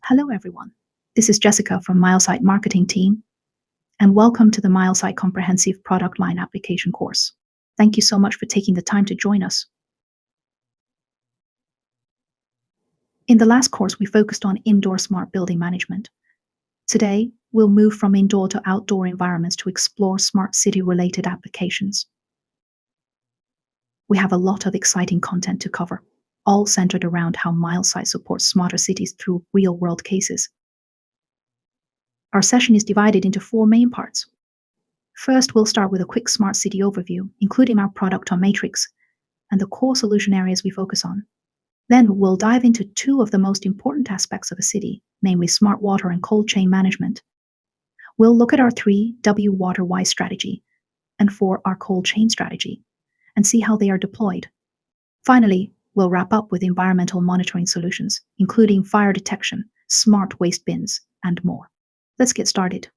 Hello, everyone. This is Jessica from Milesight marketing team, and welcome to the Milesight Comprehensive Product Line Application course. Thank you so much for taking the time to join us. In the last course, we focused on indoor smart building management. Today, we'll move from indoor to outdoor environments to explore smart city-related applications. We have a lot of exciting content to cover, all centered around how Milesight supports smarter cities through real-world cases. Our session is divided into 4 main parts. First, we'll start with a quick smart city overview, including our product on matrix and the core solution areas we focus on. Then we'll dive into 2 of the most important aspects of a city, namely smart water and cold chain management. We'll look at our 3 W water Y strategy and 4 our cold chain strategy and see how they are deployed. Finally, we'll wrap up with environmental monitoring solutions, including fire detection, smart waste bins, and more. Let's get started.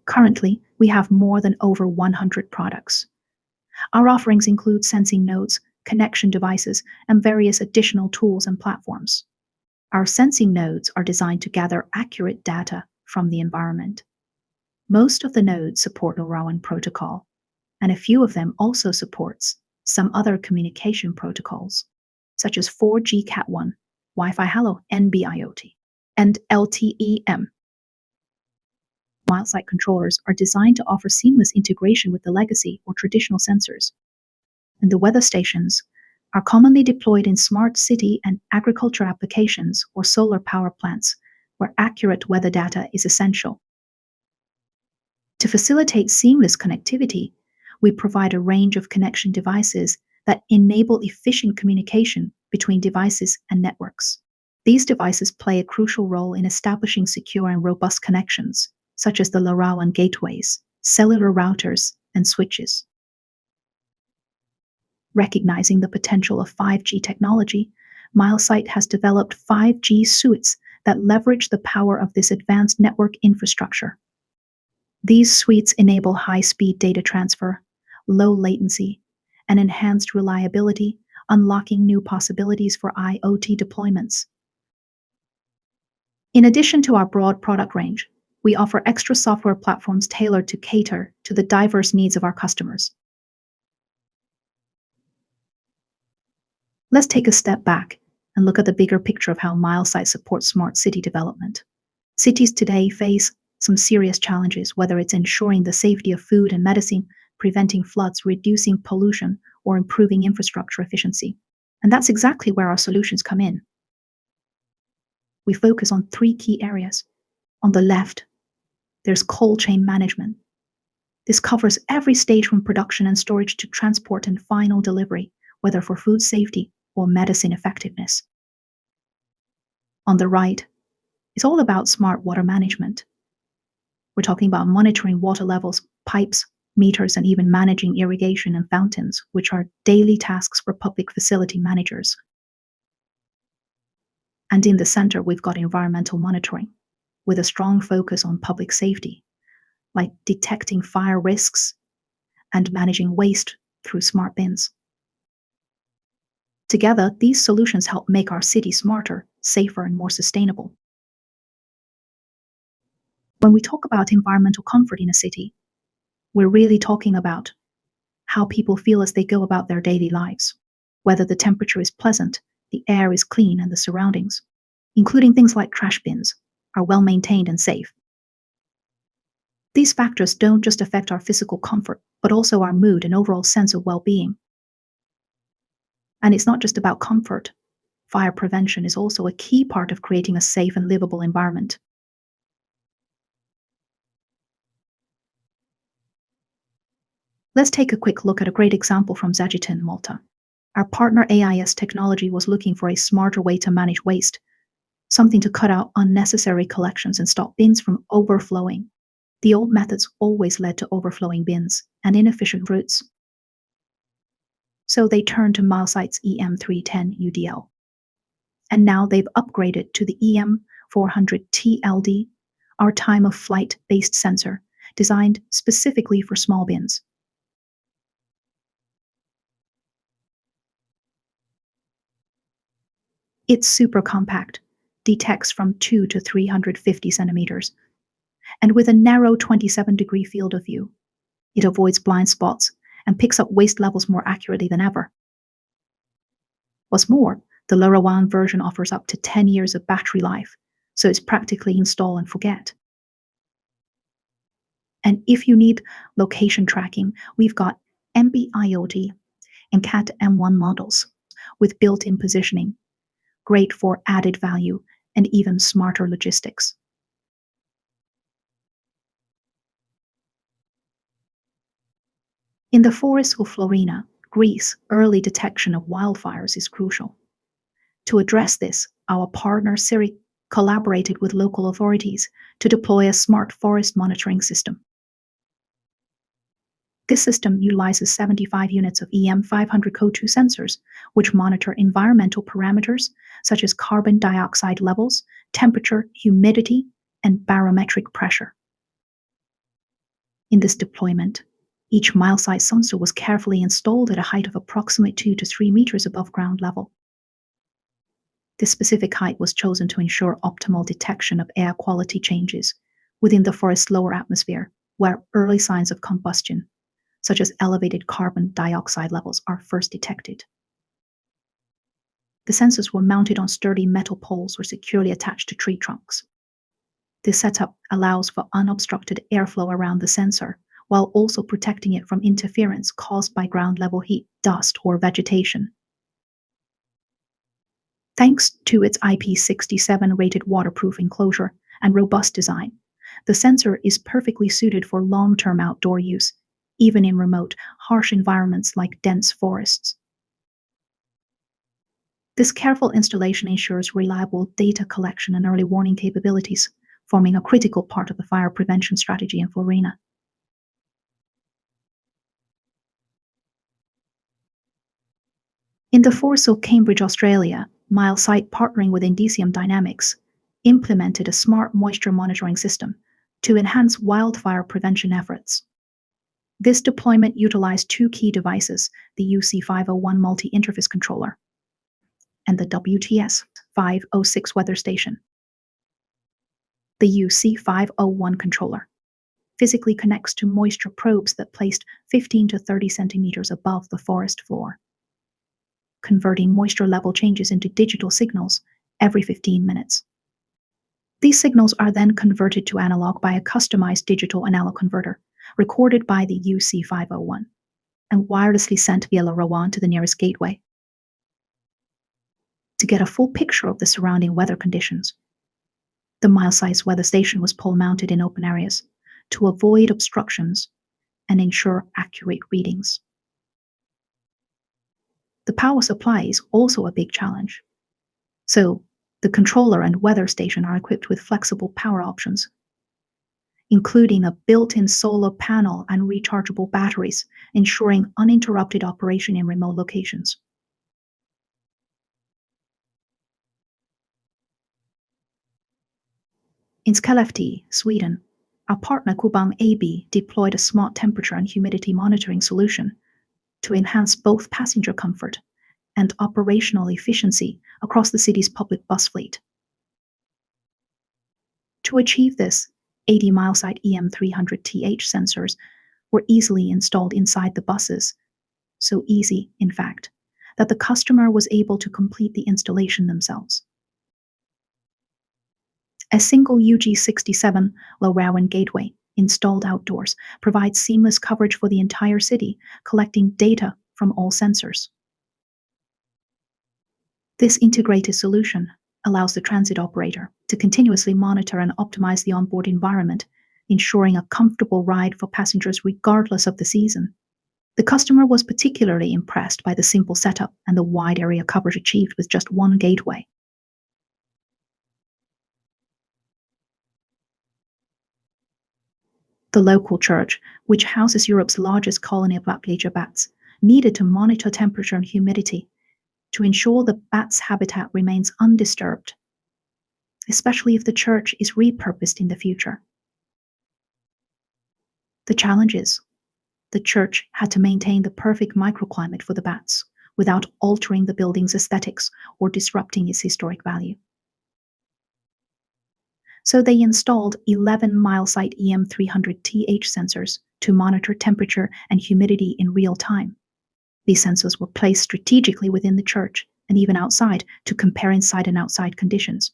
Currently, we have more than over 100 products. Our offerings include sensing nodes, connection devices, and various additional tools and platforms. Our sensing nodes are designed to gather accurate data from the environment. Most of the nodes support LoRaWAN protocol, and a few of them also supports some other communication protocols, such as 4G Cat1, Wi-Fi Halo NB-IoT, and LTE-M. Milesight controllers are designed to offer seamless integration with the legacy or traditional sensors. And the weather stations are commonly deployed in smart city and agriculture applications or solar power plants, where accurate weather data is essential. To facilitate seamless connectivity, we provide a range of connection devices that enable efficient communication between devices and networks. These devices play a crucial role in establishing secure and robust connections, such as the LoRaWAN gateways, cellular routers, and switches. Recognizing the potential of 5G technology, Milesight has developed 5G suites that leverage the power of this advanced network infrastructure. These suites enable high-speed data transfer, low latency, and enhanced reliability, unlocking new possibilities for IoT deployments. In addition to our broad product range, we offer extra software platforms tailored to cater to the diverse needs of our customers. Let's take a step back and look at the bigger picture of how Milesight supports smart city development. Cities today face some serious challenges, whether it's ensuring the safety of food and medicine, preventing floods, reducing pollution, or improving infrastructure efficiency. And that's exactly where our solutions come in. We focus on 3 key areas. On the left, there's cold chain management. This covers every stage from production and storage to transport and final delivery, whether for food safety or medicine effectiveness. On the right, it's all about smart water management. We're talking about monitoring water levels, pipes, meters, and even managing irrigation and fountains, which are daily tasks for public facility managers. And in the center, we've got environmental monitoring, with a strong focus on public safety, like detecting fire risks and managing waste through smart bins. Together, these solutions help make our city smarter, safer, and more sustainable. When we talk about environmental comfort in a city, we're really talking about how people feel as they go about their daily lives, whether the temperature is pleasant, the air is clean, and the surroundings, including things like trash bins, are well maintained and safe. These factors don't just affect our physical comfort, but also our mood and overall sense of well-being. And it's not just about comfort. Fire prevention is also a key part of creating a safe and livable environment. Let's take a quick look at a great example from Zagitin, Malta. Our partner AIS Technology was looking for a smarter way to manage waste, something to cut out unnecessary collections and stop bins from overflowing. The old methods always led to overflowing bins and inefficient routes. So they turned to Milesight's EM310 UDL. And now they've upgraded to the EM400TLD, our time-of-flight-based sensor, designed specifically for small bins. It's super compact, detects from 2 to 350 centimeters, and with a narrow 27-degree field of view, it avoids blind spots and picks up waste levels more accurately than ever. What's more, the LoRaWAN version offers up to 10 years of battery life, so it's practically install and forget. And if you need location tracking, we've got MB IoT and Cat M1 models with built-in positioning, great for added value and even smarter logistics. In the forests of Florina, Greece, early detection of wildfires is crucial. To address this, our partner Siri collaborated with local authorities to deploy a smart forest monitoring system. This system utilizes 75 units of EM500 CO2 sensors, which monitor environmental parameters such as carbon dioxide levels, temperature, humidity, and barometric pressure. In this deployment, each Milesight sensor was carefully installed at a height of approximately 2 to 3 meters above ground level. This specific height was chosen to ensure optimal detection of air quality changes within the forest's lower atmosphere, where early signs of combustion, such as elevated carbon dioxide levels, are first detected. The sensors were mounted on sturdy metal poles or securely attached to tree trunks. This setup allows for unobstructed airflow around the sensor, while also protecting it from interference caused by ground level heat, dust, or vegetation. Thanks to its IP67 rated waterproof enclosure and robust design, the sensor is perfectly suited for long-term outdoor use, even in remote, harsh environments like dense forests. This careful installation ensures reliable data collection and early warning capabilities, forming a critical part of the fire prevention strategy in Florina. In the forests of Cambridge, Australia, Milesight, partnering with Indicium Dynamics, implemented a smart moisture monitoring system to enhance wildfire prevention efforts. This deployment utilized two key devices, the UC501 multi-interface controller and the WTS 506 weather station. The UC501 controller physically connects to moisture probes that placed 15 to 30 centimeters above the forest floor, converting moisture level changes into digital signals every 15 minutes. These signals are then converted to analog by a customized digital analog converter, recorded by the UC501, and wirelessly sent via LoRaWAN to the nearest gateway. To get a full picture of the surrounding weather conditions, the Milesight weather station was pole-mounted in open areas to avoid obstructions and ensure accurate readings. The power supply is also a big challenge. So, the controller and weather station are equipped with flexible power options, including a built-in solar panel and rechargeable batteries, ensuring uninterrupted operation in remote locations. In Skellefteå, Sweden, our partner Kubang AB deployed a smart temperature and humidity monitoring solution to enhance both passenger comfort and operational efficiency across the city's public bus fleet. To achieve this, 80 Milesight EM300TH sensors were easily installed inside the buses, so easy, in fact, that the customer was able to complete the installation themselves. A single UG67 LoRaWAN gateway installed outdoors provides seamless coverage for the entire city, collecting data from all sensors. This integrated solution allows the transit operator to continuously monitor and optimize the onboard environment, ensuring a comfortable ride for passengers regardless of the season. The customer was particularly impressed by the simple setup and the wide area coverage achieved with just one gateway. The local church, which houses Europe's largest colony of black-leger bats, needed to monitor temperature and humidity to ensure the bat's habitat remains undisturbed, especially if the church is repurposed in the future. The challenge is, the church had to maintain the perfect microclimate for the bats, without altering the building's aesthetics or disrupting its historic value. So they installed 11 Milesight EM300TH sensors to monitor temperature and humidity in real time. These sensors were placed strategically within the church and even outside to compare inside and outside conditions.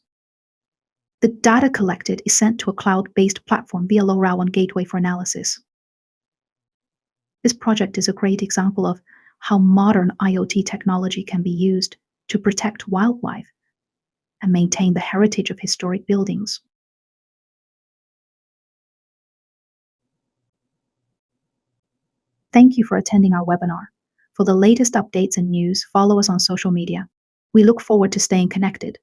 The data collected is sent to a cloud-based platform via LoRaWAN gateway for analysis. This project is a great example of how modern IoT technology can be used to protect wildlife and maintain the heritage of historic buildings. Thank you for attending our webinar. For the latest updates and news, follow us on social media. We look forward to staying connected.